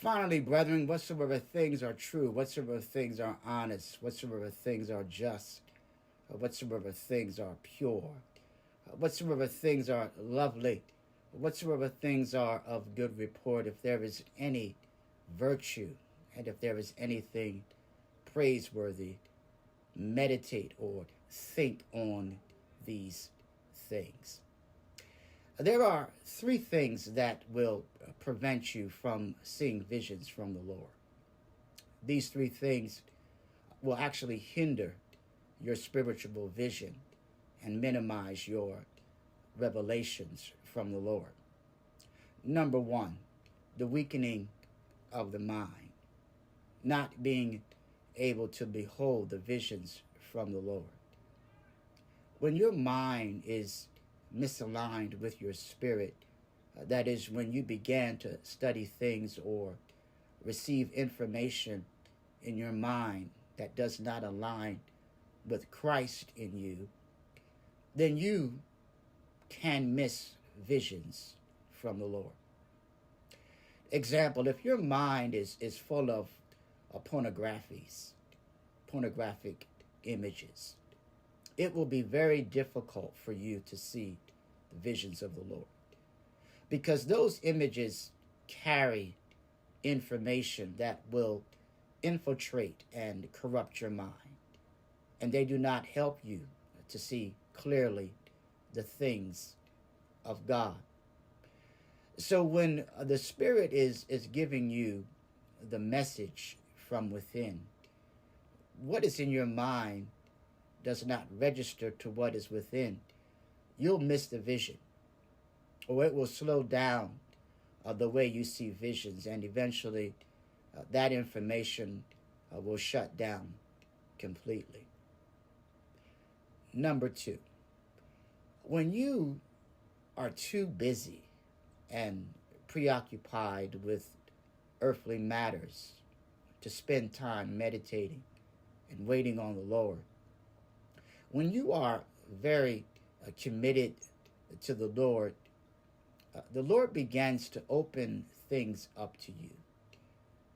Finally, brethren, whatsoever things are true, whatsoever things are honest, whatsoever things are just, whatsoever things are pure, whatsoever things are lovely, whatsoever things are of good report, if there is any virtue, and if there is anything praiseworthy, meditate or think on these things. There are three things that will prevent you from seeing visions from the Lord. These three things will actually hinder your spiritual vision and minimize your revelations from the Lord. Number one, the weakening of the mind, not being able to behold the visions from the Lord. When your mind is misaligned with your spirit, that is, when you began to study things or receive information in your mind that does not align with Christ in you, then you can miss visions from the Lord. Example, if your mind is full of pornographic images, it will be very difficult for you to see the visions of the Lord, because those images carry information that will infiltrate and corrupt your mind, and they do not help you to see clearly the things of God. So when the Spirit is giving you the message from within, what is in your mind does not register to what is within, you'll miss the vision, or it will slow down the way you see visions, and eventually that information will shut down completely. Number two, when you are too busy and preoccupied with earthly matters to spend time meditating and waiting on the Lord, when you are very committed to the Lord begins to open things up to you,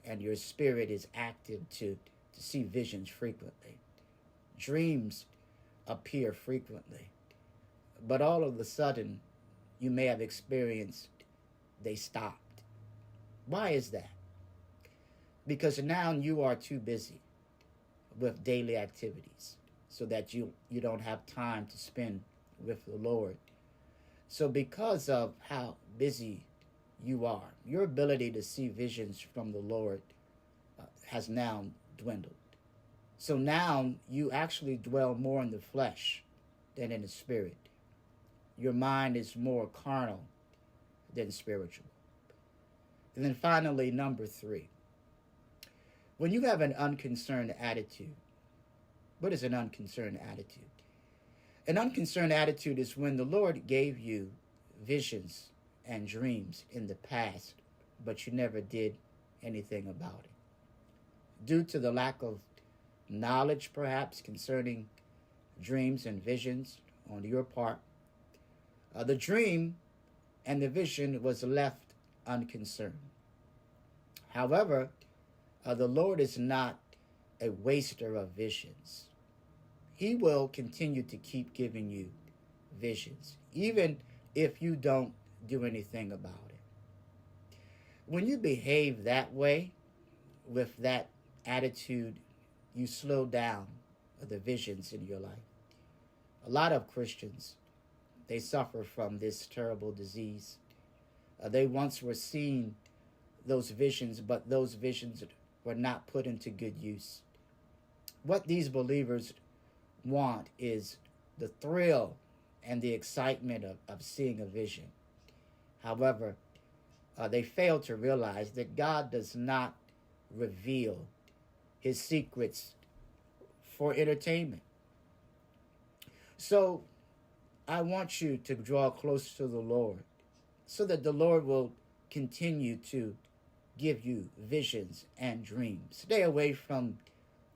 and your spirit is active to see visions frequently. Dreams appear frequently, but all of a sudden you may have experienced they stopped. Why is that? Because now you are too busy with daily activities, so that you don't have time to spend with the Lord. So because of how busy you are, your ability to see visions from the Lord has now dwindled. So now you actually dwell more in the flesh than in the spirit. Your mind is more carnal than spiritual. And then finally, number three, when you have an unconcerned attitude. What is an unconcerned attitude? An unconcerned attitude is when the Lord gave you visions and dreams in the past, but you never did anything about it. Due to the lack of knowledge, perhaps, concerning dreams and visions on your part, the dream and the vision was left unconcerned. However, the Lord is not a waster of visions. He will continue to keep giving you visions, even if you don't do anything about it. When you behave that way, with that attitude, you slow down the visions in your life. A lot of Christians, they suffer from this terrible disease. They once were seeing those visions, but those visions were not put into good use. What these believers want is the thrill and the excitement of seeing a vision. However, they fail to realize that God does not reveal his secrets for entertainment. So I want you to draw close to the Lord, so that the Lord will continue to give you visions and dreams. Stay away from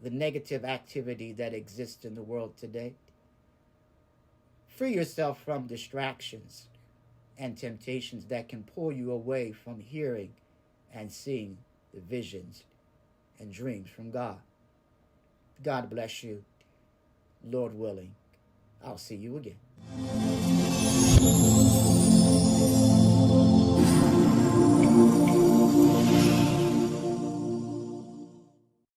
the negative activity that exists in the world today. Free yourself from distractions and temptations that can pull you away from hearing and seeing the visions and dreams from God. God bless you. Lord willing, I'll see you again.